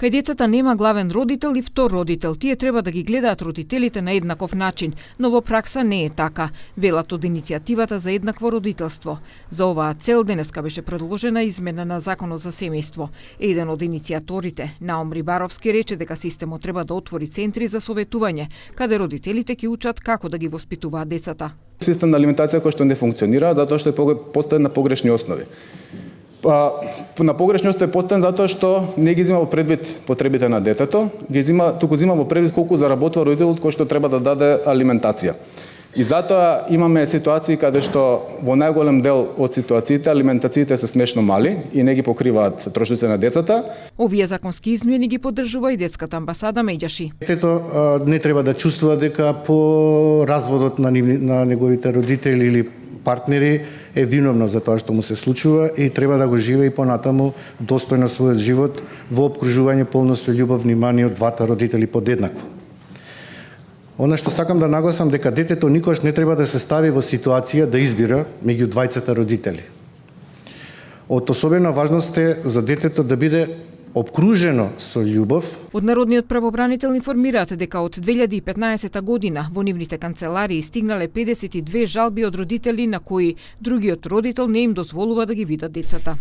Кај децата нема главен родител и втор родител. Тие треба да ги гледаат родителите на еднаков начин, но во пракса не е така, велат од иницијативата за еднакво родителство. За оваа цел денеска беше предложена измена на Законот за семејство. Еден од иницијаторите, Наум Рибаровски, рече дека системот треба да отвори центри за советување, каде родителите ќе учат како да ги воспитуваат децата. Систем на алиментација кој што не функционира затоа што е поставен на погрешни основи. На погрешни основи е поставен затоа што не ги зема во предвид потребите на детето, туку зема во предвид колку заработува родителот кој што треба да даде алиментација. И затоа имаме ситуации каде што во најголем дел од ситуациите алиментациите се смешно мали и не ги покриваат трошоците на децата. Овие законски измени ги поддржува и детската амбасада Меѓаши. Детето не треба да чувствува дека по разводот на неговите родители или партнери е виновно за тоа што му се случува и треба да го живее и понатаму достојно својот живот во опкружување полно со љубов, внимание од двата родители подеднакво. Она што сакам да нагласам дека детето никогаш не треба да се стави во ситуација да избира меѓу двајцата родители. Од особена важност е за детето да биде обкружено со љубов. Од Народниот правобранител информираат дека од 2015 година во нивните канцеларии стигнале 52 жалби од родители на кои другиот родител не им дозволува да ги видат децата.